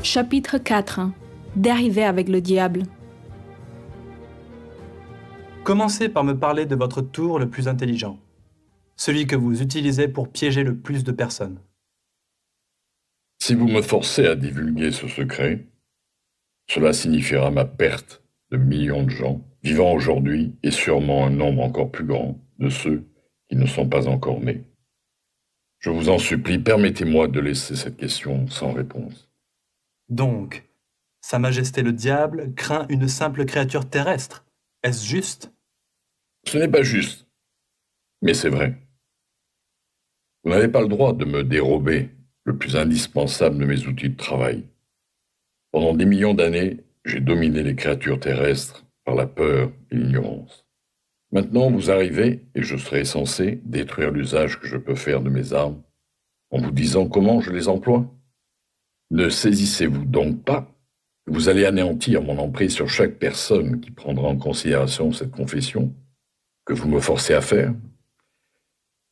Chapitre 4. Dériver avec le diable. Commencez par me parler de votre tour le plus intelligent, celui que vous utilisez pour piéger le plus de personnes. Si vous me forcez à divulguer ce secret, cela signifiera ma perte de millions de gens vivant aujourd'hui et sûrement un nombre encore plus grand de ceux qui ne sont pas encore nés. Je vous en supplie, permettez-moi de laisser cette question sans réponse. Donc, Sa Majesté le diable craint une simple créature terrestre. Est-ce juste? Ce n'est pas juste, mais c'est vrai. Vous n'avez pas le droit de me dérober le plus indispensable de mes outils de travail. Pendant des millions d'années, j'ai dominé les créatures terrestres par la peur et l'ignorance. Maintenant, vous arrivez et je serai censé détruire l'usage que je peux faire de mes armes en vous disant comment je les emploie. Ne saisissez-vous donc pas que vous allez anéantir mon emprise sur chaque personne qui prendra en considération cette confession que vous me forcez à faire?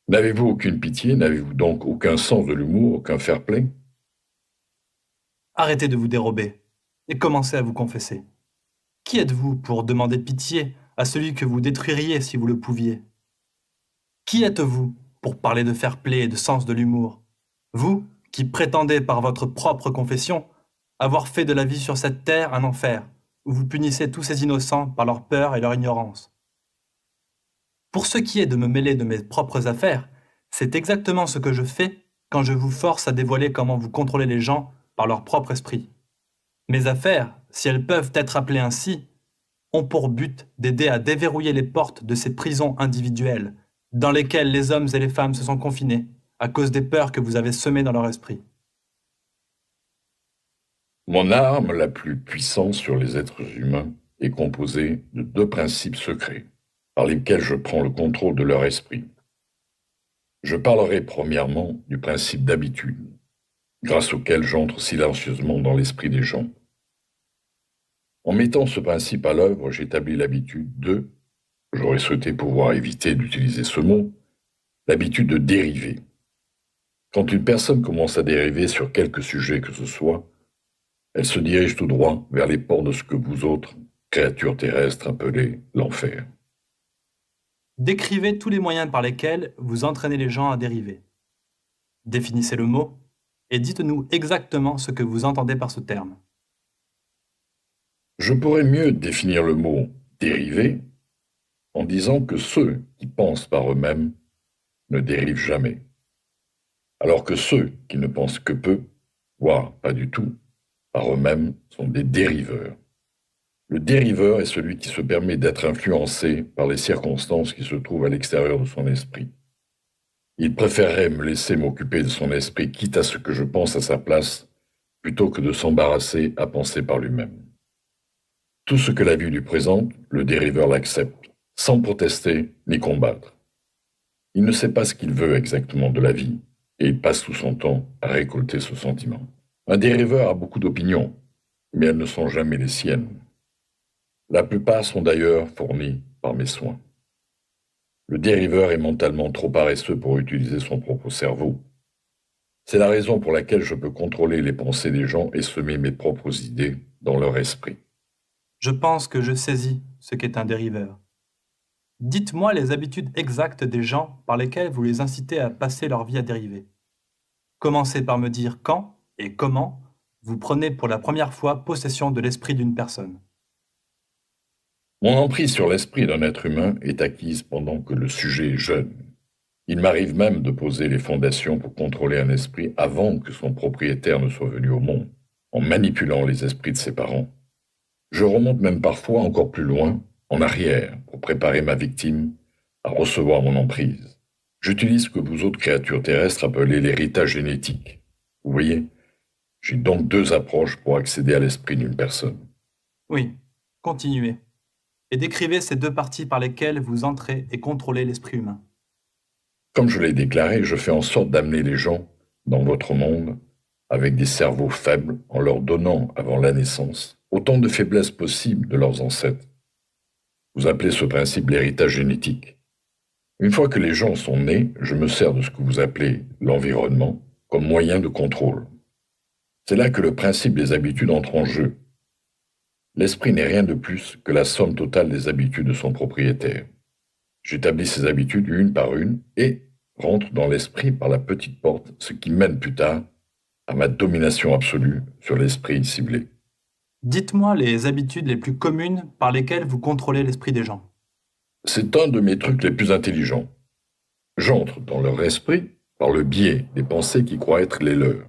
N'avez-vous aucune pitié? N'avez-vous donc aucun sens de l'humour, aucun fair-play? Arrêtez de vous dérober et commencez à vous confesser. Qui êtes-vous pour demander pitié à celui que vous détruiriez si vous le pouviez? Qui êtes-vous pour parler de fair-play et de sens de l'humour? Vous, qui prétendez par votre propre confession avoir fait de la vie sur cette terre un enfer, où vous punissez tous ces innocents par leur peur et leur ignorance. Pour ce qui est de me mêler de mes propres affaires, c'est exactement ce que je fais quand je vous force à dévoiler comment vous contrôlez les gens par leur propre esprit. Mes affaires, si elles peuvent être appelées ainsi, ont pour but d'aider à déverrouiller les portes de ces prisons individuelles dans lesquelles les hommes et les femmes se sont confinés à cause des peurs que vous avez semées dans leur esprit. Mon arme la plus puissante sur les êtres humains est composée de deux principes secrets par lesquels je prends le contrôle de leur esprit. Je parlerai premièrement du principe d'habitude, grâce auquel j'entre silencieusement dans l'esprit des gens. En mettant ce principe à l'œuvre, j'établis l'habitude de, j'aurais souhaité pouvoir éviter d'utiliser ce mot, l'habitude de dériver. Quand une personne commence à dériver sur quelque sujet que ce soit, elle se dirige tout droit vers les portes de ce que vous autres, créatures terrestres, appelez l'enfer. Décrivez tous les moyens par lesquels vous entraînez les gens à dériver. Définissez le mot et dites-nous exactement ce que vous entendez par ce terme. Je pourrais mieux définir le mot « dériver » en disant que ceux qui pensent par eux-mêmes ne dérivent jamais, alors que ceux qui ne pensent que peu, voire pas du tout, par eux-mêmes sont des dériveurs. Le dériveur est celui qui se permet d'être influencé par les circonstances qui se trouvent à l'extérieur de son esprit. Il préférerait me laisser m'occuper de son esprit, quitte à ce que je pense à sa place, plutôt que de s'embarrasser à penser par lui-même. Tout ce que la vie lui présente, le dériveur l'accepte, sans protester ni combattre. Il ne sait pas ce qu'il veut exactement de la vie, et il passe tout son temps à récolter ce sentiment. Un dériveur a beaucoup d'opinions, mais elles ne sont jamais les siennes. La plupart sont d'ailleurs fournies par mes soins. Le dériveur est mentalement trop paresseux pour utiliser son propre cerveau. C'est la raison pour laquelle je peux contrôler les pensées des gens et semer mes propres idées dans leur esprit. Je pense que je saisis ce qu'est un dériveur. Dites-moi les habitudes exactes des gens par lesquelles vous les incitez à passer leur vie à dériver. Commencez par me dire quand et comment vous prenez pour la première fois possession de l'esprit d'une personne. Mon emprise sur l'esprit d'un être humain est acquise pendant que le sujet est jeune. Il m'arrive même de poser les fondations pour contrôler un esprit avant que son propriétaire ne soit venu au monde, en manipulant les esprits de ses parents. Je remonte même parfois encore plus loin, en arrière, pour préparer ma victime à recevoir mon emprise. J'utilise ce que vous autres créatures terrestres appelez l'héritage génétique. Vous voyez, j'ai donc deux approches pour accéder à l'esprit d'une personne. Oui, continuez. Et décrivez ces deux parties par lesquelles vous entrez et contrôlez l'esprit humain. Comme je l'ai déclaré, je fais en sorte d'amener les gens dans votre monde avec des cerveaux faibles en leur donnant, avant la naissance, autant de faiblesses possibles de leurs ancêtres. Vous appelez ce principe l'héritage génétique. Une fois que les gens sont nés, je me sers de ce que vous appelez l'environnement comme moyen de contrôle. C'est là que le principe des habitudes entre en jeu. L'esprit n'est rien de plus que la somme totale des habitudes de son propriétaire. J'établis ces habitudes une par une et rentre dans l'esprit par la petite porte, ce qui mène plus tard à ma domination absolue sur l'esprit ciblé. Dites-moi les habitudes les plus communes par lesquelles vous contrôlez l'esprit des gens. C'est un de mes trucs les plus intelligents. J'entre dans leur esprit par le biais des pensées qui croient être les leurs.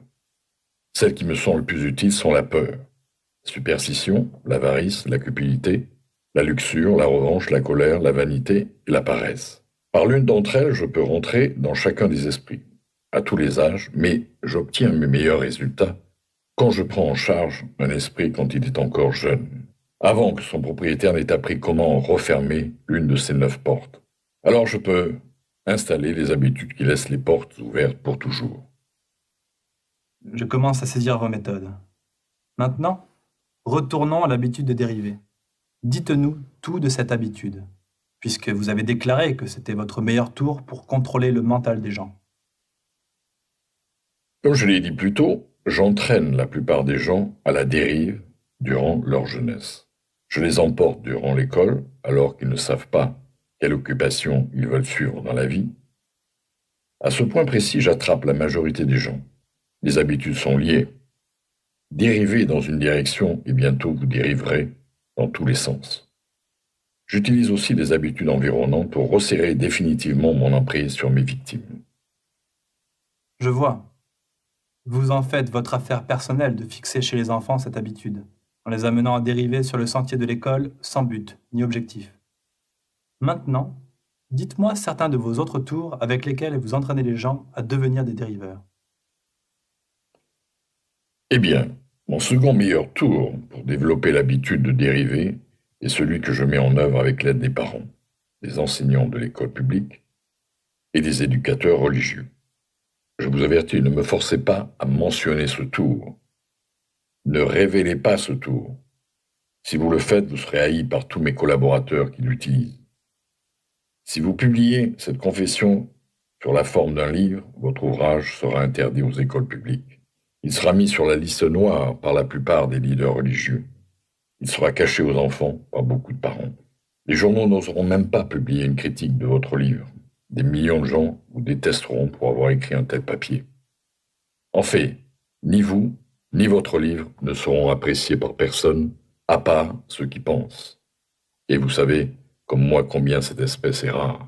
Celles qui me sont les plus utiles sont la peur, la superstition, l'avarice, la cupidité, la luxure, la revanche, la colère, la vanité et la paresse. Par l'une d'entre elles, je peux rentrer dans chacun des esprits, à tous les âges, mais j'obtiens mes meilleurs résultats quand je prends en charge un esprit quand il est encore jeune, avant que son propriétaire n'ait appris comment refermer l'une de ses 9 portes. Alors je peux installer les habitudes qui laissent les portes ouvertes pour toujours. Je commence à saisir vos méthodes. Maintenant, retournons à l'habitude de dériver. Dites-nous tout de cette habitude, puisque vous avez déclaré que c'était votre meilleur tour pour contrôler le mental des gens. Comme je l'ai dit plus tôt, j'entraîne la plupart des gens à la dérive durant leur jeunesse. Je les emporte durant l'école, alors qu'ils ne savent pas quelle occupation ils veulent suivre dans la vie. À ce point précis, j'attrape la majorité des gens. Les habitudes sont liées. Dérivez dans une direction et bientôt vous dériverez dans tous les sens. J'utilise aussi des habitudes environnantes pour resserrer définitivement mon emprise sur mes victimes. Je vois. Vous en faites votre affaire personnelle de fixer chez les enfants cette habitude, en les amenant à dériver sur le sentier de l'école sans but ni objectif. Maintenant, dites-moi certains de vos autres tours avec lesquels vous entraînez les gens à devenir des dériveurs. Eh bien, mon second meilleur tour pour développer l'habitude de dériver est celui que je mets en œuvre avec l'aide des parents, des enseignants de l'école publique et des éducateurs religieux. Je vous avertis, ne me forcez pas à mentionner ce tour. Ne révélez pas ce tour. Si vous le faites, vous serez haï par tous mes collaborateurs qui l'utilisent. Si vous publiez cette confession sur la forme d'un livre, votre ouvrage sera interdit aux écoles publiques. Il sera mis sur la liste noire par la plupart des leaders religieux. Il sera caché aux enfants par beaucoup de parents. Les journaux n'oseront même pas publier une critique de votre livre. Des millions de gens vous détesteront pour avoir écrit un tel papier. En fait, ni vous, ni votre livre ne seront appréciés par personne, à part ceux qui pensent. Et vous savez, comme moi, combien cette espèce est rare.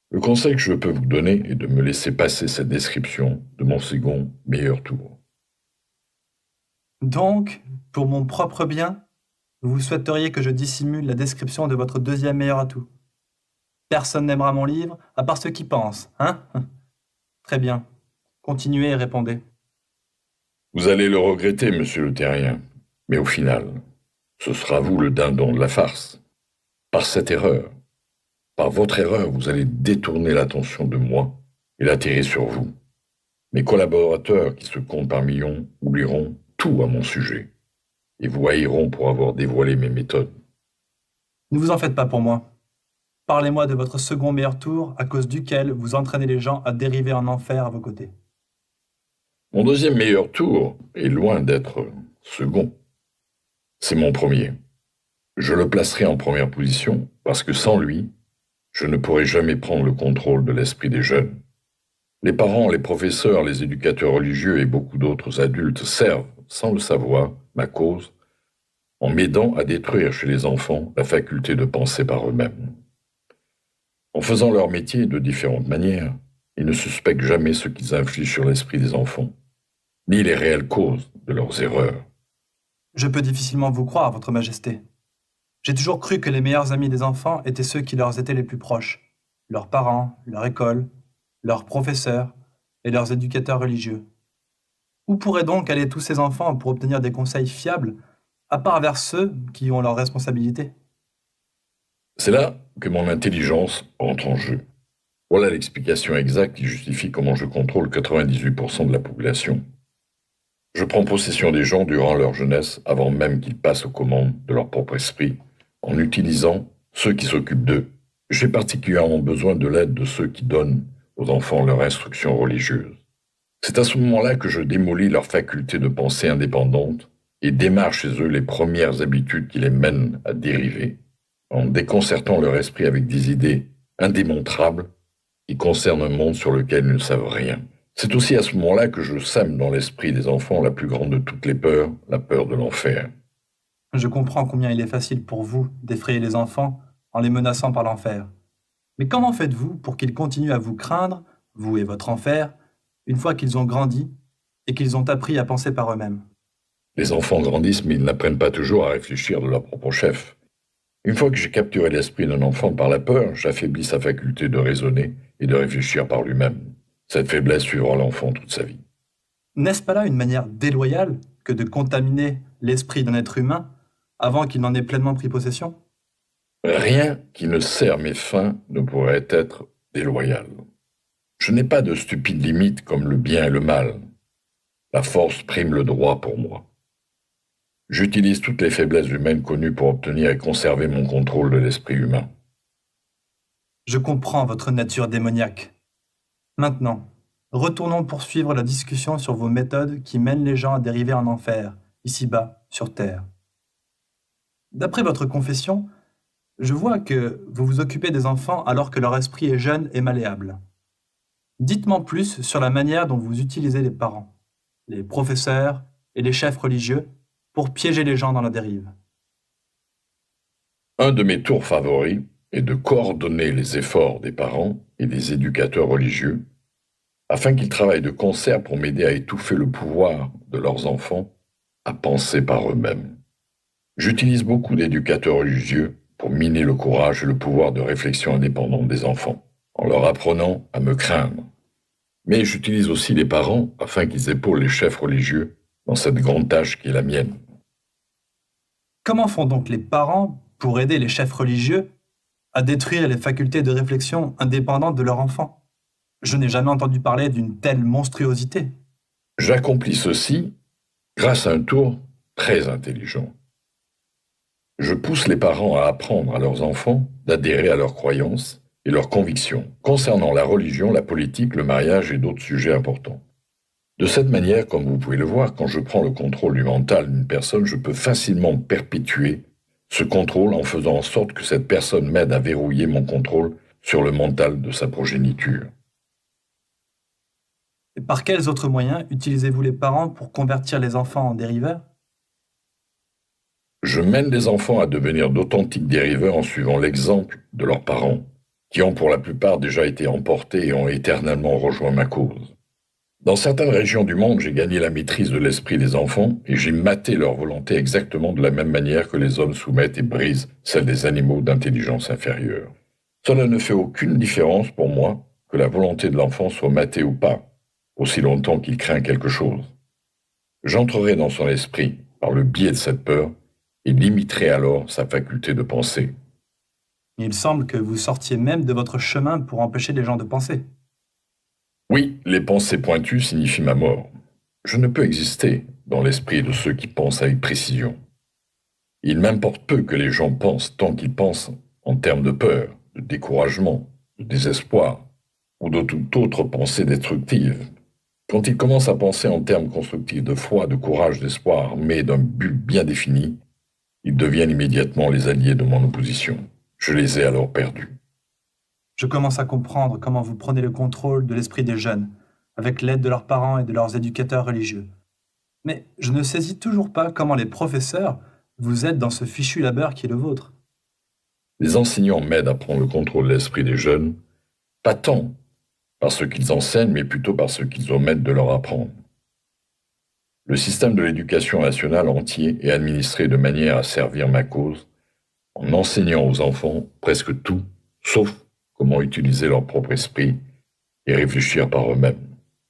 Le conseil que je peux vous donner est de me laisser passer cette description de mon second meilleur tour. Donc, pour mon propre bien, vous souhaiteriez que je dissimule la description de votre deuxième meilleur atout. Personne n'aimera mon livre, à part ceux qui pensent, hein? Très bien. Continuez et répondez. Vous allez le regretter, monsieur le terrien, mais au final, ce sera vous le dindon de la farce. Par cette erreur, par votre erreur, vous allez détourner l'attention de moi et l'attirer sur vous. Mes collaborateurs, qui se comptent par millions, oublieront tout à mon sujet et vous haïront pour avoir dévoilé mes méthodes. Ne vous en faites pas pour moi. Parlez-moi de votre second meilleur tour, à cause duquel vous entraînez les gens à dériver en enfer à vos côtés. Mon deuxième meilleur tour est loin d'être second. C'est mon premier. Je le placerai en première position parce que sans lui, je ne pourrai jamais prendre le contrôle de l'esprit des jeunes. Les parents, les professeurs, les éducateurs religieux et beaucoup d'autres adultes servent, sans le savoir, ma cause, en m'aidant à détruire chez les enfants la faculté de penser par eux-mêmes. En faisant leur métier de différentes manières, ils ne suspectent jamais ce qu'ils infligent sur l'esprit des enfants, ni les réelles causes de leurs erreurs. Je peux difficilement vous croire, Votre Majesté. J'ai toujours cru que les meilleurs amis des enfants étaient ceux qui leur étaient les plus proches, leurs parents, leur école, leurs professeurs et leurs éducateurs religieux. Où pourraient donc aller tous ces enfants pour obtenir des conseils fiables, à part vers ceux qui ont leurs responsabilités? C'est là que mon intelligence entre en jeu. Voilà l'explication exacte qui justifie comment je contrôle 98% de la population. Je prends possession des gens durant leur jeunesse avant même qu'ils passent aux commandes de leur propre esprit, en utilisant ceux qui s'occupent d'eux. J'ai particulièrement besoin de l'aide de ceux qui donnent aux enfants leur instruction religieuse. C'est à ce moment-là que je démolis leur faculté de pensée indépendante et démarre chez eux les premières habitudes qui les mènent à dériver, en déconcertant leur esprit avec des idées indémontrables qui concernent un monde sur lequel ils ne savent rien. C'est aussi à ce moment-là que je sème dans l'esprit des enfants la plus grande de toutes les peurs, la peur de l'enfer. Je comprends combien il est facile pour vous d'effrayer les enfants en les menaçant par l'enfer. Mais comment faites-vous pour qu'ils continuent à vous craindre, vous et votre enfer, une fois qu'ils ont grandi et qu'ils ont appris à penser par eux-mêmes? Les enfants grandissent, mais ils n'apprennent pas toujours à réfléchir de leur propre chef. Une fois que j'ai capturé l'esprit d'un enfant par la peur, j'affaiblis sa faculté de raisonner et de réfléchir par lui-même. Cette faiblesse suivra l'enfant toute sa vie. N'est-ce pas là une manière déloyale que de contaminer l'esprit d'un être humain avant qu'il n'en ait pleinement pris possession? Rien qui ne sert mes fins ne pourrait être déloyal. Je n'ai pas de stupides limites comme le bien et le mal. La force prime le droit pour moi. J'utilise toutes les faiblesses humaines connues pour obtenir et conserver mon contrôle de l'esprit humain. Je comprends votre nature démoniaque. Maintenant, retournons poursuivre la discussion sur vos méthodes qui mènent les gens à dériver en enfer, ici-bas, sur Terre. D'après votre confession, je vois que vous vous occupez des enfants alors que leur esprit est jeune et malléable. Dites-moi plus sur la manière dont vous utilisez les parents, les professeurs et les chefs religieux pour piéger les gens dans la dérive. Un de mes tours favoris est de coordonner les efforts des parents et des éducateurs religieux afin qu'ils travaillent de concert pour m'aider à étouffer le pouvoir de leurs enfants à penser par eux-mêmes. J'utilise beaucoup d'éducateurs religieux pour miner le courage et le pouvoir de réflexion indépendante des enfants, en leur apprenant à me craindre. Mais j'utilise aussi les parents afin qu'ils épaulent les chefs religieux dans cette grande tâche qui est la mienne. Comment font donc les parents pour aider les chefs religieux à détruire les facultés de réflexion indépendantes de leur enfant? Je n'ai jamais entendu parler d'une telle monstruosité. J'accomplis ceci grâce à un tour très intelligent. Je pousse les parents à apprendre à leurs enfants d'adhérer à leurs croyances et leurs convictions concernant la religion, la politique, le mariage et d'autres sujets importants. De cette manière, comme vous pouvez le voir, quand je prends le contrôle du mental d'une personne, je peux facilement perpétuer ce contrôle en faisant en sorte que cette personne m'aide à verrouiller mon contrôle sur le mental de sa progéniture. Et par quels autres moyens utilisez-vous les parents pour convertir les enfants en dériveurs? Je mène les enfants à devenir d'authentiques dériveurs en suivant l'exemple de leurs parents, qui ont pour la plupart déjà été emportés et ont éternellement rejoint ma cause. Dans certaines régions du monde, j'ai gagné la maîtrise de l'esprit des enfants et j'ai maté leur volonté exactement de la même manière que les hommes soumettent et brisent celle des animaux d'intelligence inférieure. Cela ne fait aucune différence pour moi que la volonté de l'enfant soit matée ou pas, aussi longtemps qu'il craint quelque chose. J'entrerai dans son esprit par le biais de cette peur et limiterai alors sa faculté de penser. Il semble que vous sortiez même de votre chemin pour empêcher les gens de penser. Oui, les pensées pointues signifient ma mort. Je ne peux exister dans l'esprit de ceux qui pensent avec précision. Il m'importe peu que les gens pensent tant qu'ils pensent en termes de peur, de découragement, de désespoir ou de toute autre pensée destructive. Quand ils commencent à penser en termes constructifs de foi, de courage, d'espoir, mais d'un but bien défini, ils deviennent immédiatement les alliés de mon opposition. Je les ai alors perdus. Je commence à comprendre comment vous prenez le contrôle de l'esprit des jeunes, avec l'aide de leurs parents et de leurs éducateurs religieux. Mais je ne saisis toujours pas comment les professeurs vous aident dans ce fichu labeur qui est le vôtre. Les enseignants m'aident à prendre le contrôle de l'esprit des jeunes, pas tant par ce qu'ils enseignent, mais plutôt par ce qu'ils omettent de leur apprendre. Le système de l'éducation nationale entier est administré de manière à servir ma cause, en enseignant aux enfants presque tout, sauf comment utiliser leur propre esprit et réfléchir par eux-mêmes.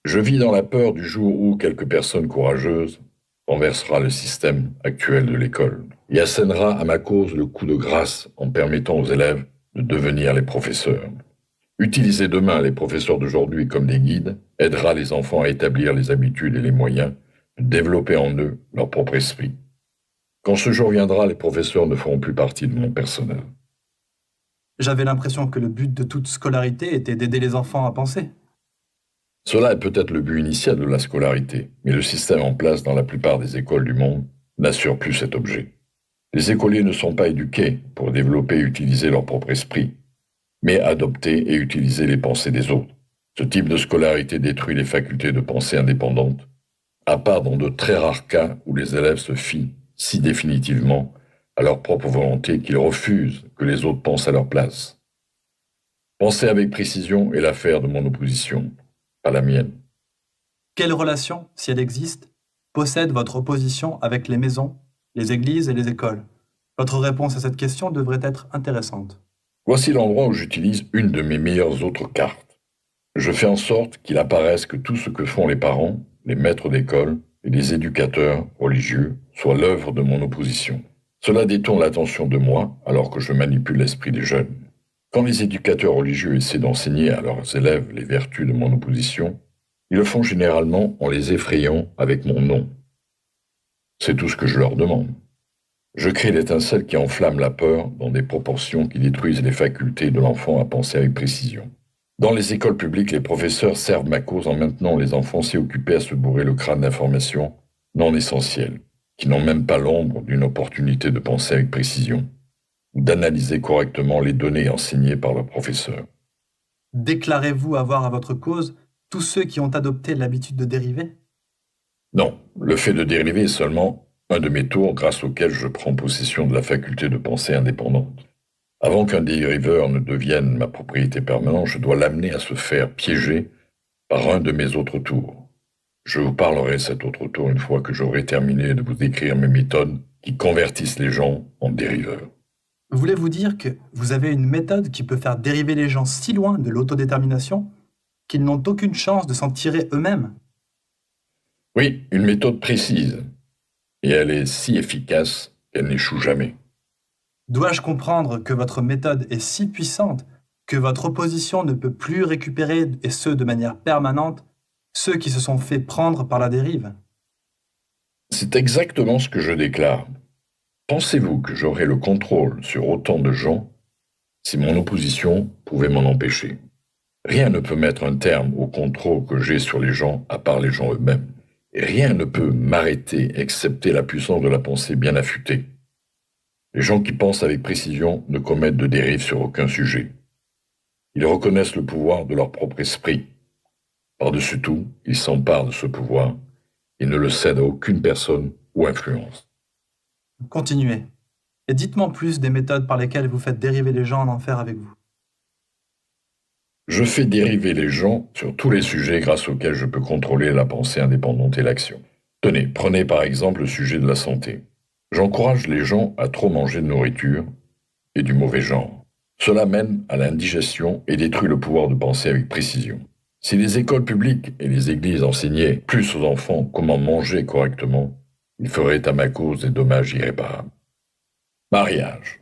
Je vis dans la peur du jour où quelques personnes courageuses renversera le système actuel de l'école et assènera à ma cause le coup de grâce en permettant aux élèves de devenir les professeurs. Utiliser demain les professeurs d'aujourd'hui comme des guides aidera les enfants à établir les habitudes et les moyens de développer en eux leur propre esprit. Quand ce jour viendra, les professeurs ne feront plus partie de mon personnel. J'avais l'impression que le but de toute scolarité était d'aider les enfants à penser. Cela est peut-être le but initial de la scolarité, mais le système en place dans la plupart des écoles du monde n'assure plus cet objet. Les écoliers ne sont pas éduqués pour développer et utiliser leur propre esprit, mais adopter et utiliser les pensées des autres. Ce type de scolarité détruit les facultés de pensée indépendantes, à part dans de très rares cas où les élèves se fient si définitivement à leur propre volonté qu'ils refusent que les autres pensent à leur place. Penser avec précision est l'affaire de mon opposition, pas la mienne. Quelle relation, si elle existe, possède votre opposition avec les maisons, les églises et les écoles? Votre réponse à cette question devrait être intéressante. Voici l'endroit où j'utilise une de mes meilleures autres cartes. Je fais en sorte qu'il apparaisse que tout ce que font les parents, les maîtres d'école et les éducateurs religieux soit l'œuvre de mon opposition. Cela détourne l'attention de moi alors que je manipule l'esprit des jeunes. Quand les éducateurs religieux essaient d'enseigner à leurs élèves les vertus de mon opposition, ils le font généralement en les effrayant avec mon nom. C'est tout ce que je leur demande. Je crée l'étincelle qui enflamme la peur dans des proportions qui détruisent les facultés de l'enfant à penser avec précision. Dans les écoles publiques, les professeurs servent ma cause en maintenant les enfants si occupés à se bourrer le crâne d'informations non essentielles, qui n'ont même pas l'ombre d'une opportunité de penser avec précision, ou d'analyser correctement les données enseignées par leurs professeurs. Déclarez-vous avoir à votre cause tous ceux qui ont adopté l'habitude de dériver? Non, le fait de dériver est seulement un de mes tours grâce auquel je prends possession de la faculté de pensée indépendante. Avant qu'un dériveur ne devienne ma propriété permanente, je dois l'amener à se faire piéger par un de mes autres tours. Je vous parlerai de cet autre tour une fois que j'aurai terminé de vous décrire mes méthodes qui convertissent les gens en dériveurs. Voulez-vous dire que vous avez une méthode qui peut faire dériver les gens si loin de l'autodétermination qu'ils n'ont aucune chance de s'en tirer eux-mêmes? Oui, une méthode précise, et elle est si efficace qu'elle n'échoue jamais. Dois-je comprendre que votre méthode est si puissante que votre opposition ne peut plus récupérer, et ce de manière permanente, ceux qui se sont fait prendre par la dérive? C'est exactement ce que je déclare. Pensez-vous que j'aurais le contrôle sur autant de gens si mon opposition pouvait m'en empêcher? Rien ne peut mettre un terme au contrôle que j'ai sur les gens à part les gens eux-mêmes. Et rien ne peut m'arrêter excepté la puissance de la pensée bien affûtée. Les gens qui pensent avec précision ne commettent de dérive sur aucun sujet. Ils reconnaissent le pouvoir de leur propre esprit. Par-dessus tout, ils s'emparent de ce pouvoir et ne le cèdent à aucune personne ou influence. Continuez. Et dites-moi plus des méthodes par lesquelles vous faites dériver les gens en enfer avec vous. Je fais dériver les gens sur tous les sujets grâce auxquels je peux contrôler la pensée indépendante et l'action. Tenez, prenez par exemple le sujet de la santé. J'encourage les gens à trop manger de nourriture et du mauvais genre. Cela mène à l'indigestion et détruit le pouvoir de penser avec précision. Si les écoles publiques et les églises enseignaient plus aux enfants comment manger correctement, ils feraient à ma cause des dommages irréparables. Mariage.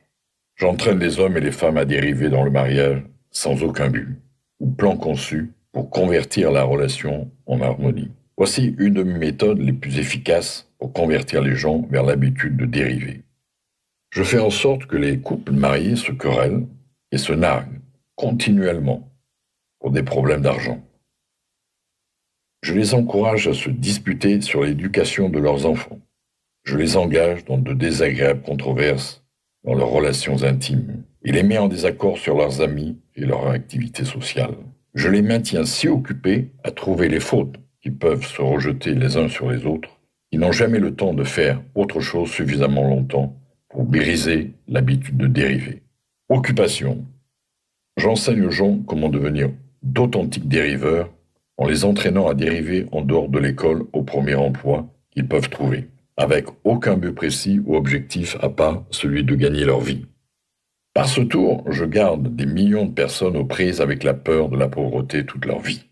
J'entraîne les hommes et les femmes à dériver dans le mariage sans aucun but ou plan conçu pour convertir la relation en harmonie. Voici une de mes méthodes les plus efficaces pour convertir les gens vers l'habitude de dériver. Je fais en sorte que les couples mariés se querellent et se narguent continuellement pour des problèmes d'argent. Je les encourage à se disputer sur l'éducation de leurs enfants. Je les engage dans de désagréables controverses dans leurs relations intimes et les mets en désaccord sur leurs amis et leur activité sociale. Je les maintiens si occupés à trouver les fautes qui peuvent se rejeter les uns sur les autres, qu'ils n'ont jamais le temps de faire autre chose suffisamment longtemps pour briser l'habitude de dériver. Occupation. J'enseigne aux gens comment devenir d'authentiques dériveurs en les entraînant à dériver en dehors de l'école au premier emploi qu'ils peuvent trouver, avec aucun but précis ou objectif à part celui de gagner leur vie. Par ce tour, je garde des millions de personnes aux prises avec la peur de la pauvreté toute leur vie.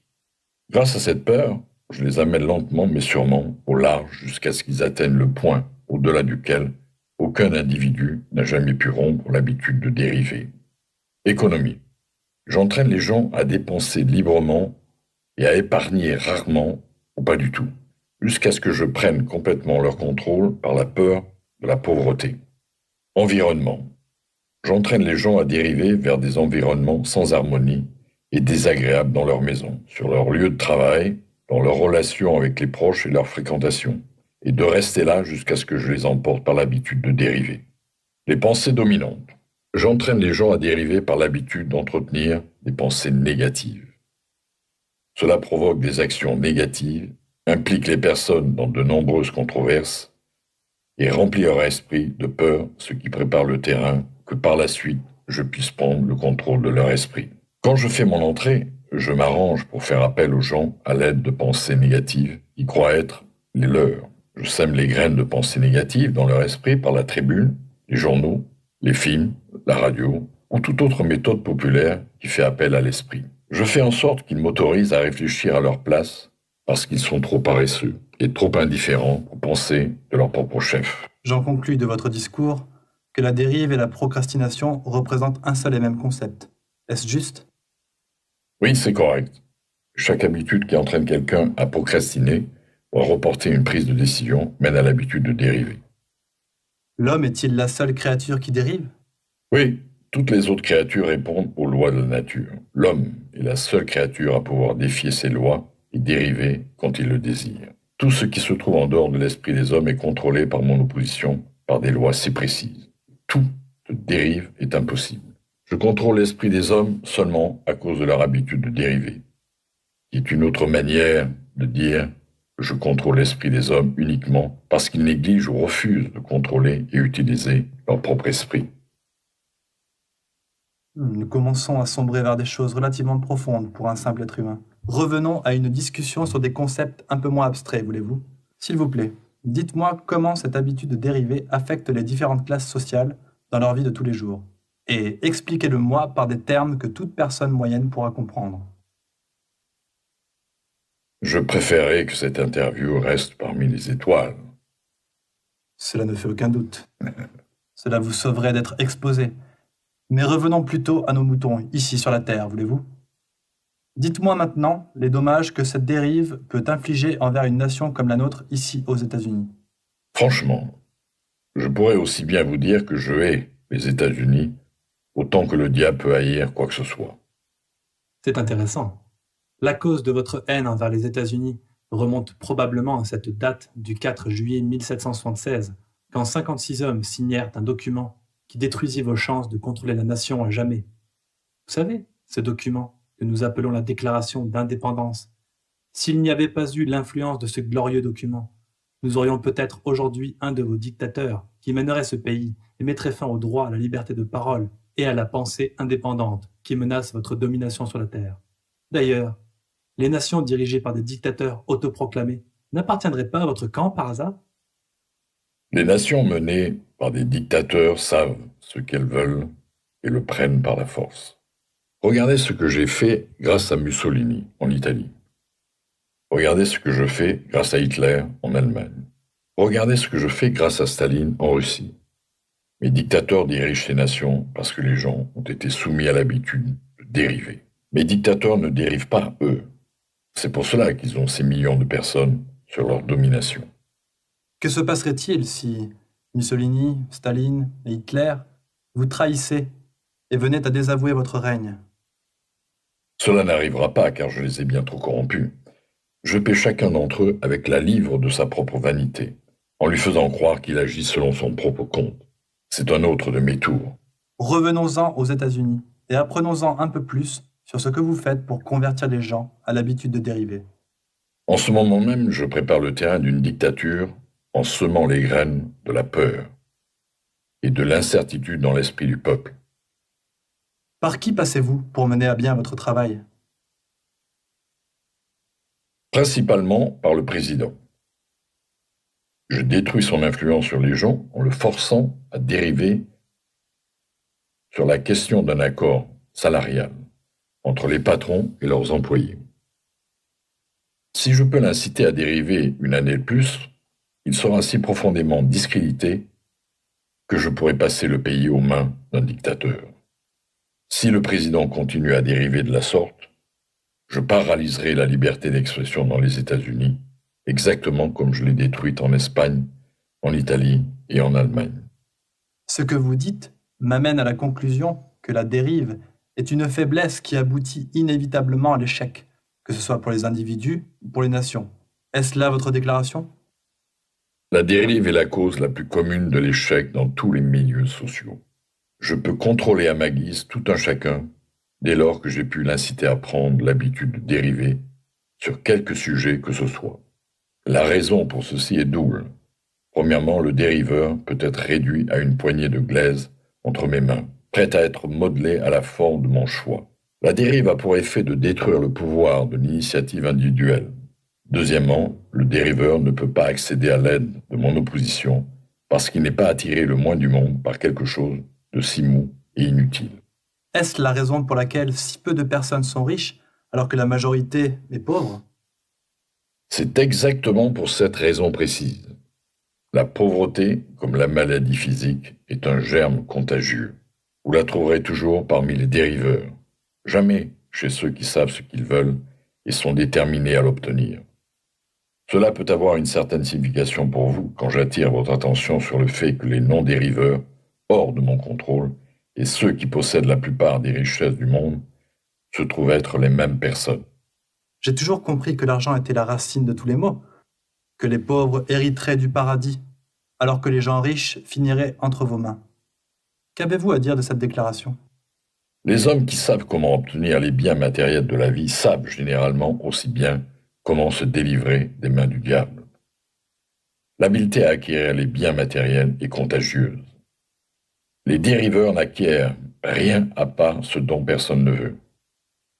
Grâce à cette peur, je les amène lentement mais sûrement au large jusqu'à ce qu'ils atteignent le point au-delà duquel aucun individu n'a jamais pu rompre l'habitude de dériver. Économie. J'entraîne les gens à dépenser librement et à épargner rarement ou pas du tout, jusqu'à ce que je prenne complètement leur contrôle par la peur de la pauvreté. Environnement. J'entraîne les gens à dériver vers des environnements sans harmonie et désagréables dans leur maison, sur leur lieu de travail, dans leurs relations avec les proches et leur fréquentation, et de rester là jusqu'à ce que je les emporte par l'habitude de dériver. Les pensées dominantes. J'entraîne les gens à dériver par l'habitude d'entretenir des pensées négatives. Cela provoque des actions négatives, implique les personnes dans de nombreuses controverses et remplit leur esprit de peur, ce qui prépare le terrain que par la suite je puisse prendre le contrôle de leur esprit. Quand je fais mon entrée, je m'arrange pour faire appel aux gens à l'aide de pensées négatives qui croient être les leurs. Je sème les graines de pensées négatives dans leur esprit par la tribune, les journaux, les films, la radio ou toute autre méthode populaire qui fait appel à l'esprit. Je fais en sorte qu'ils m'autorisent à réfléchir à leur place parce qu'ils sont trop paresseux et trop indifférents aux pensées de leur propre chef. J'en conclus de votre discours que la dérive et la procrastination représentent un seul et même concept. Est-ce juste ? Oui, c'est correct. Chaque habitude qui entraîne quelqu'un à procrastiner ou à reporter une prise de décision mène à l'habitude de dériver. L'homme est-il la seule créature qui dérive ? Oui, toutes les autres créatures répondent aux lois de la nature. L'homme est la seule créature à pouvoir défier ces lois et dériver quand il le désire. Tout ce qui se trouve en dehors de l'esprit des hommes est contrôlé par mon opposition, par des lois si précises. Toute dérive est impossible. Je contrôle l'esprit des hommes seulement à cause de leur habitude de dériver. C'est une autre manière de dire que je contrôle l'esprit des hommes uniquement parce qu'ils négligent ou refusent de contrôler et utiliser leur propre esprit. Nous commençons à sombrer vers des choses relativement profondes pour un simple être humain. Revenons à une discussion sur des concepts un peu moins abstraits, voulez-vous ? S'il vous plaît, dites-moi comment cette habitude de dériver affecte les différentes classes sociales dans leur vie de tous les jours. Et expliquez-le-moi par des termes que toute personne moyenne pourra comprendre. Je préférerais que cette interview reste parmi les étoiles. Cela ne fait aucun doute. Cela vous sauverait d'être exposé. Mais revenons plutôt à nos moutons, ici sur la Terre, voulez-vous ? Dites-moi maintenant les dommages que cette dérive peut infliger envers une nation comme la nôtre, ici aux États-Unis. Franchement, je pourrais aussi bien vous dire que je hais les États-Unis autant que le diable peut haïr quoi que ce soit. C'est intéressant. La cause de votre haine envers les États-Unis remonte probablement à cette date du 4 juillet 1776, quand 56 hommes signèrent un document qui détruisit vos chances de contrôler la nation à jamais. Vous savez, ce document que nous appelons la Déclaration d'indépendance. S'il n'y avait pas eu l'influence de ce glorieux document, nous aurions peut-être aujourd'hui un de vos dictateurs qui mènerait ce pays et mettrait fin au droit à la liberté de parole et à la pensée indépendante qui menace votre domination sur la terre. D'ailleurs, les nations dirigées par des dictateurs autoproclamés n'appartiendraient pas à votre camp par hasard ? Les nations menées par des dictateurs savent ce qu'elles veulent et le prennent par la force. Regardez ce que j'ai fait grâce à Mussolini en Italie. Regardez ce que je fais grâce à Hitler en Allemagne. Regardez ce que je fais grâce à Staline en Russie. Mes dictateurs dirigent ces nations parce que les gens ont été soumis à l'habitude de dériver. Mes dictateurs ne dérivent pas eux. C'est pour cela qu'ils ont ces millions de personnes sur leur domination. Que se passerait-il si Mussolini, Staline et Hitler vous trahissaient et venaient à désavouer votre règne ? Cela n'arrivera pas car je les ai bien trop corrompus. Je paie chacun d'entre eux avec la livre de sa propre vanité, en lui faisant croire qu'il agit selon son propre compte. C'est un autre de mes tours. Revenons-en aux États-Unis et apprenons-en un peu plus sur ce que vous faites pour convertir les gens à l'habitude de dériver. En ce moment même, je prépare le terrain d'une dictature en semant les graines de la peur et de l'incertitude dans l'esprit du peuple. Par qui passez-vous pour mener à bien votre travail ? Principalement par le président. Je détruis son influence sur les gens en le forçant à dériver sur la question d'un accord salarial entre les patrons et leurs employés. Si je peux l'inciter à dériver une année de plus, il sera si profondément discrédité que je pourrai passer le pays aux mains d'un dictateur. Si le président continue à dériver de la sorte, je paralyserai la liberté d'expression dans les États-Unis, exactement comme je l'ai détruite en Espagne, en Italie et en Allemagne. Ce que vous dites m'amène à la conclusion que la dérive est une faiblesse qui aboutit inévitablement à l'échec, que ce soit pour les individus ou pour les nations. Est-ce là votre déclaration? La dérive est la cause la plus commune de l'échec dans tous les milieux sociaux. Je peux contrôler à ma guise tout un chacun dès lors que j'ai pu l'inciter à prendre l'habitude de dériver sur quelque sujet que ce soit. La raison pour ceci est double. Premièrement, le dériveur peut être réduit à une poignée de glaise entre mes mains, prête à être modelée à la forme de mon choix. La dérive a pour effet de détruire le pouvoir de l'initiative individuelle. Deuxièmement, le dériveur ne peut pas accéder à l'aide de mon opposition parce qu'il n'est pas attiré le moins du monde par quelque chose de si mou et inutile. Est-ce la raison pour laquelle si peu de personnes sont riches alors que la majorité est pauvre? C'est exactement pour cette raison précise. La pauvreté, comme la maladie physique, est un germe contagieux. Vous la trouverez toujours parmi les dériveurs, jamais chez ceux qui savent ce qu'ils veulent et sont déterminés à l'obtenir. Cela peut avoir une certaine signification pour vous quand j'attire votre attention sur le fait que les non-dériveurs, hors de mon contrôle, et ceux qui possèdent la plupart des richesses du monde, se trouvent être les mêmes personnes. J'ai toujours compris que l'argent était la racine de tous les maux, que les pauvres hériteraient du paradis, alors que les gens riches finiraient entre vos mains. Qu'avez-vous à dire de cette déclaration? Les hommes qui savent comment obtenir les biens matériels de la vie savent généralement aussi bien comment se délivrer des mains du diable. L'habileté à acquérir les biens matériels est contagieuse. Les dériveurs n'acquièrent rien à part ce dont personne ne veut.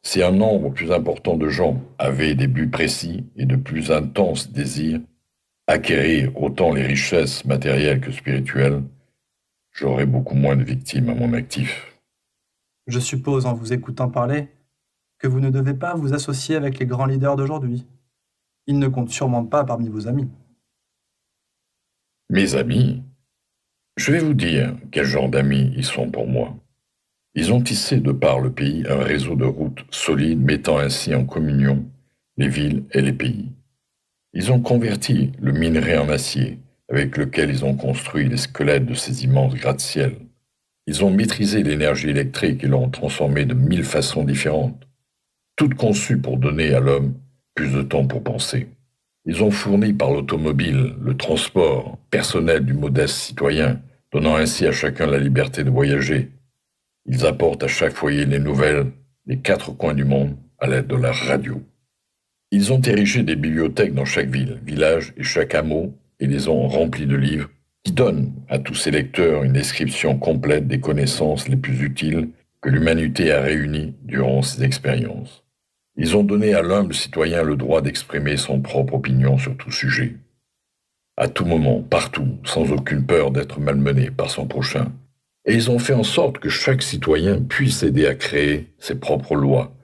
Si un nombre plus important de gens avaient des buts précis et de plus intenses désirs, acquérir autant les richesses matérielles que spirituelles, j'aurais beaucoup moins de victimes à mon actif. Je suppose, en vous écoutant parler, que vous ne devez pas vous associer avec les grands leaders d'aujourd'hui. Ils ne comptent sûrement pas parmi vos amis. Mes amis, je vais vous dire quel genre d'amis ils sont pour moi. Ils ont tissé de par le pays un réseau de routes solides mettant ainsi en communion les villes et les pays. Ils ont converti le minerai en acier avec lequel ils ont construit les squelettes de ces immenses gratte-ciel. Ils ont maîtrisé l'énergie électrique et l'ont transformée de 1000 façons différentes, toutes conçues pour donner à l'homme plus de temps pour penser. Ils ont fourni par l'automobile le transport personnel du modeste citoyen, donnant ainsi à chacun la liberté de voyager. Ils apportent à chaque foyer les nouvelles des 4 coins du monde à l'aide de la radio. Ils ont érigé des bibliothèques dans chaque ville, village et chaque hameau et les ont remplis de livres qui donnent à tous ces lecteurs une description complète des connaissances les plus utiles que l'humanité a réunies durant ses expériences. Ils ont donné à l'humble citoyen le droit d'exprimer son propre opinion sur tout sujet. À tout moment, partout, sans aucune peur d'être malmené par son prochain. Et ils ont fait en sorte que chaque citoyen puisse aider à créer ses propres lois,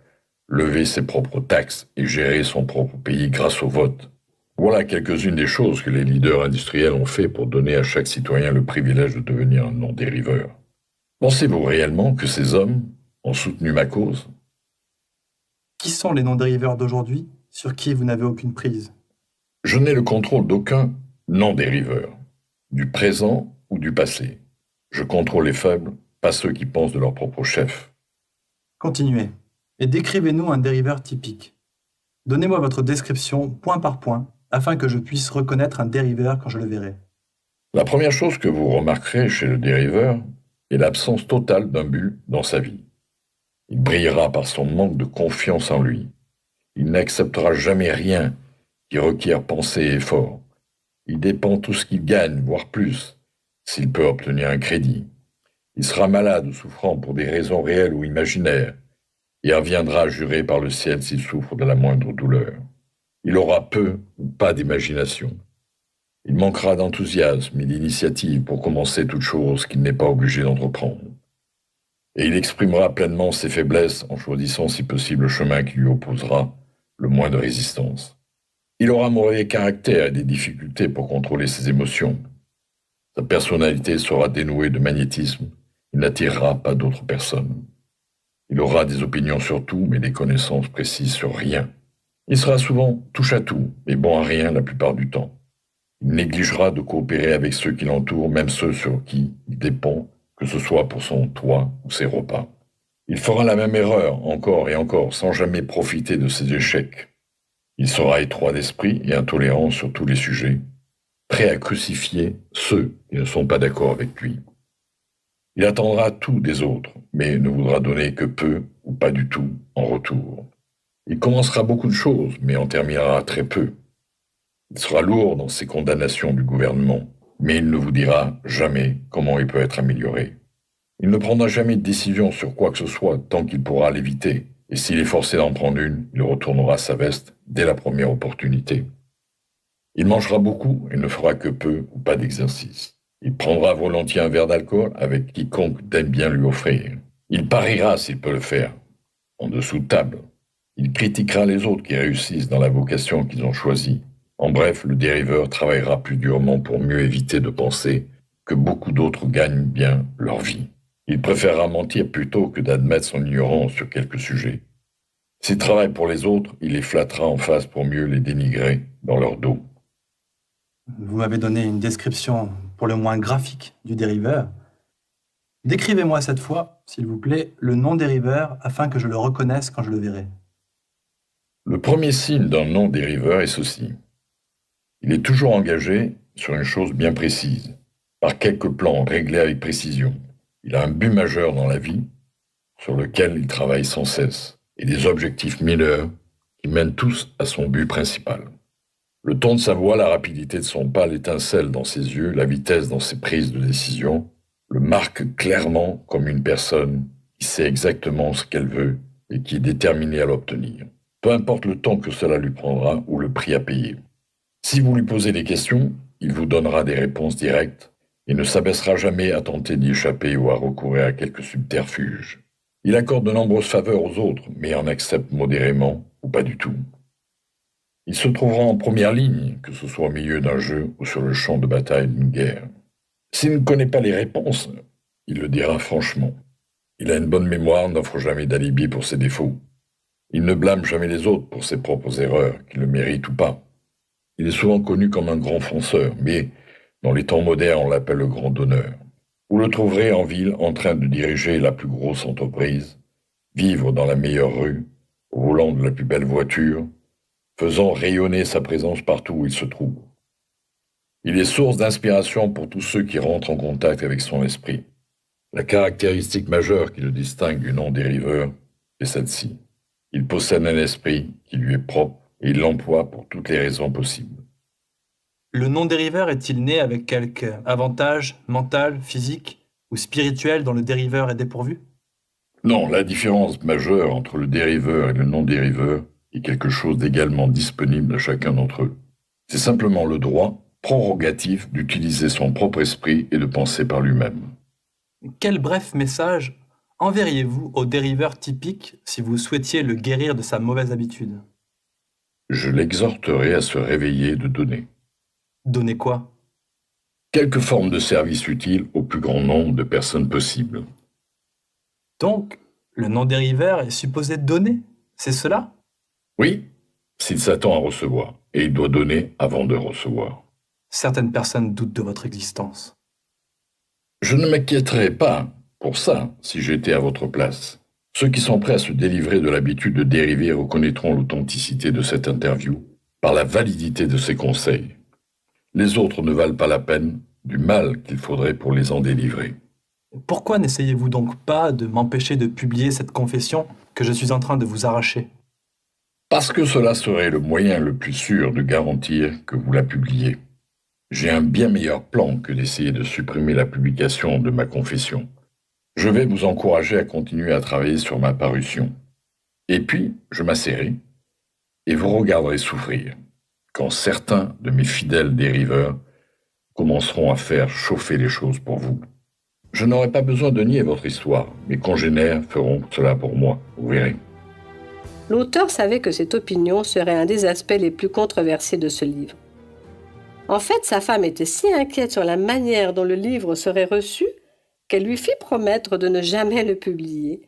lever ses propres taxes et gérer son propre pays grâce au vote. Voilà quelques-unes des choses que les leaders industriels ont fait pour donner à chaque citoyen le privilège de devenir un non-dériveur. Pensez-vous réellement que ces hommes ont soutenu ma cause? Qui sont les non-dériveurs d'aujourd'hui sur qui vous n'avez aucune prise? Je n'ai le contrôle d'aucun non-dériveur, du présent ou du passé. Je contrôle les faibles, pas ceux qui pensent de leur propre chef. Continuez, et décrivez-nous un dériveur typique. Donnez-moi votre description point par point, afin que je puisse reconnaître un dériveur quand je le verrai. La première chose que vous remarquerez chez le dériveur est l'absence totale d'un but dans sa vie. Il brillera par son manque de confiance en lui. Il n'acceptera jamais rien qui requiert pensée et effort. Il dépend tout ce qu'il gagne, voire plus, s'il peut obtenir un crédit. Il sera malade ou souffrant pour des raisons réelles ou imaginaires, et reviendra juré par le ciel s'il souffre de la moindre douleur. Il aura peu ou pas d'imagination. Il manquera d'enthousiasme et d'initiative pour commencer toute chose qu'il n'est pas obligé d'entreprendre. Et il exprimera pleinement ses faiblesses en choisissant si possible le chemin qui lui opposera le moins de résistance. Il aura mauvais caractère et des difficultés pour contrôler ses émotions. Sa personnalité sera dénouée de magnétisme. Il n'attirera pas d'autres personnes. Il aura des opinions sur tout, mais des connaissances précises sur rien. Il sera souvent touche-à-tout, et bon à rien la plupart du temps. Il négligera de coopérer avec ceux qui l'entourent, même ceux sur qui il dépend, que ce soit pour son toit ou ses repas. Il fera la même erreur encore et encore sans jamais profiter de ses échecs. Il sera étroit d'esprit et intolérant sur tous les sujets, prêt à crucifier ceux qui ne sont pas d'accord avec lui. Il attendra tout des autres, mais ne voudra donner que peu ou pas du tout en retour. Il commencera beaucoup de choses, mais en terminera très peu. Il sera lourd dans ses condamnations du gouvernement, mais il ne vous dira jamais comment il peut être amélioré. Il ne prendra jamais de décision sur quoi que ce soit tant qu'il pourra l'éviter, et s'il est forcé d'en prendre une, il retournera sa veste dès la première opportunité. Il mangera beaucoup et ne fera que peu ou pas d'exercice. Il prendra volontiers un verre d'alcool avec quiconque aime bien lui offrir. Il pariera s'il peut le faire, en dessous de table. Il critiquera les autres qui réussissent dans la vocation qu'ils ont choisie. En bref, le dériveur travaillera plus durement pour mieux éviter de penser que beaucoup d'autres gagnent bien leur vie. Il préférera mentir plutôt que d'admettre son ignorance sur quelques sujets. S'il travaille pour les autres, il les flattera en face pour mieux les dénigrer dans leur dos. Vous m'avez donné une description pour le moins graphique du dériveur. Décrivez-moi cette fois, s'il vous plaît, le non-dériveur afin que je le reconnaisse quand je le verrai. Le premier signe d'un non-dériveur est ceci. Il est toujours engagé sur une chose bien précise, par quelques plans réglés avec précision. Il a un but majeur dans la vie, sur lequel il travaille sans cesse, et des objectifs mineurs qui mènent tous à son but principal. Le ton de sa voix, la rapidité de son pas, l'étincelle dans ses yeux, la vitesse dans ses prises de décision, le marquent clairement comme une personne qui sait exactement ce qu'elle veut et qui est déterminée à l'obtenir. Peu importe le temps que cela lui prendra ou le prix à payer. Si vous lui posez des questions, il vous donnera des réponses directes et ne s'abaissera jamais à tenter d'y échapper ou à recourir à quelques subterfuges. Il accorde de nombreuses faveurs aux autres, mais en accepte modérément ou pas du tout. Il se trouvera en première ligne, que ce soit au milieu d'un jeu ou sur le champ de bataille d'une guerre. S'il ne connaît pas les réponses, il le dira franchement. Il a une bonne mémoire, n'offre jamais d'alibi pour ses défauts. Il ne blâme jamais les autres pour ses propres erreurs, qu'ils le méritent ou pas. Il est souvent connu comme un grand fonceur, mais dans les temps modernes, on l'appelle le grand donneur. Vous le trouverez en ville en train de diriger la plus grosse entreprise, vivre dans la meilleure rue, au volant de la plus belle voiture, faisant rayonner sa présence partout où il se trouve. Il est source d'inspiration pour tous ceux qui rentrent en contact avec son esprit. La caractéristique majeure qui le distingue du non-dériveur est celle-ci. Il possède un esprit qui lui est propre et il l'emploie pour toutes les raisons possibles. Le non-dériveur est-il né avec quelque avantage mental, physique ou spirituel dont le dériveur est dépourvu? Non, la différence majeure entre le dériveur et le non-dériveur est quelque chose d'également disponible à chacun d'entre eux. C'est simplement le droit prérogatif d'utiliser son propre esprit et de penser par lui-même. Quel bref message enverriez-vous au dériveur typique si vous souhaitiez le guérir de sa mauvaise habitude? Je l'exhorterai à se réveiller de donner. Donner quoi? Quelque forme de service utile au plus grand nombre de personnes possible. Donc, le non-dériveur est supposé donner, c'est cela? Oui, s'il s'attend à recevoir, et il doit donner avant de recevoir. Certaines personnes doutent de votre existence. Je ne m'inquiéterais pas pour ça si j'étais à votre place. Ceux qui sont prêts à se délivrer de l'habitude de dériver reconnaîtront l'authenticité de cette interview par la validité de ses conseils. Les autres ne valent pas la peine du mal qu'il faudrait pour les en délivrer. Pourquoi n'essayez-vous donc pas de m'empêcher de publier cette confession que je suis en train de vous arracher? Parce que cela serait le moyen le plus sûr de garantir que vous la publiez. J'ai un bien meilleur plan que d'essayer de supprimer la publication de ma confession. Je vais vous encourager à continuer à travailler sur ma parution. Et puis, je m'asserai et vous regarderez souffrir quand certains de mes fidèles dériveurs commenceront à faire chauffer les choses pour vous. Je n'aurai pas besoin de nier votre histoire. Mes congénères feront cela pour moi, vous verrez. L'auteur savait que cette opinion serait un des aspects les plus controversés de ce livre. En fait, sa femme était si inquiète sur la manière dont le livre serait reçu qu'elle lui fit promettre de ne jamais le publier.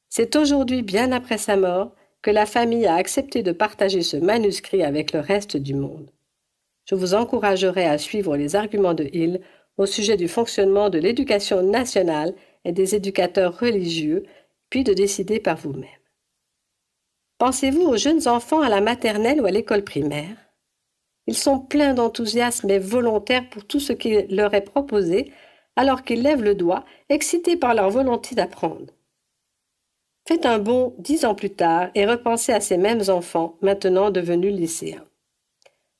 C'est aujourd'hui, bien après sa mort, que la famille a accepté de partager ce manuscrit avec le reste du monde. Je vous encouragerai à suivre les arguments de Hill au sujet du fonctionnement de l'éducation nationale et des éducateurs religieux puis de décider par vous-même. Pensez-vous aux jeunes enfants à la maternelle ou à l'école primaire? Ils sont pleins d'enthousiasme et volontaires pour tout ce qui leur est proposé, alors qu'ils lèvent le doigt, excités par leur volonté d'apprendre. Faites un bond 10 ans plus tard et repensez à ces mêmes enfants, maintenant devenus lycéens.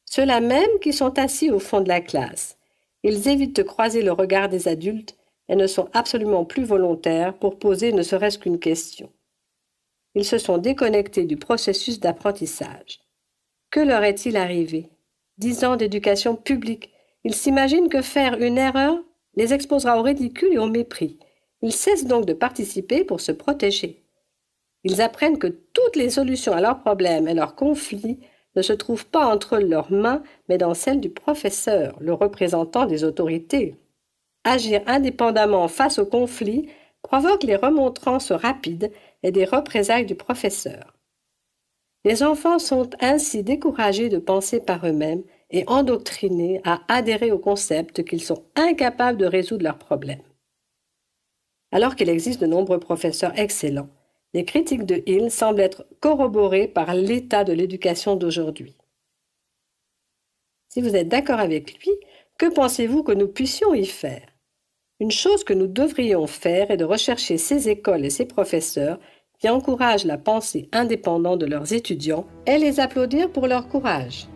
Ceux-là même qui sont assis au fond de la classe. Ils évitent de croiser le regard des adultes et ne sont absolument plus volontaires pour poser ne serait-ce qu'une question. Ils se sont déconnectés du processus d'apprentissage. Que leur est-il arrivé? 10 ans d'éducation publique. Ils s'imaginent que faire une erreur les exposera au ridicule et au mépris. Ils cessent donc de participer pour se protéger. Ils apprennent que toutes les solutions à leurs problèmes et leurs conflits ne se trouvent pas entre leurs mains, mais dans celles du professeur, le représentant des autorités. Agir indépendamment face aux conflits provoque les remontrances rapides et des représailles du professeur. Les enfants sont ainsi découragés de penser par eux-mêmes et endoctrinés à adhérer au concept qu'ils sont incapables de résoudre leurs problèmes. Alors qu'il existe de nombreux professeurs excellents, les critiques de Hill semblent être corroborées par l'état de l'éducation d'aujourd'hui. Si vous êtes d'accord avec lui, que pensez-vous que nous puissions y faire? Une chose que nous devrions faire est de rechercher ces écoles et ces professeurs qui encouragent la pensée indépendante de leurs étudiants et les applaudir pour leur courage.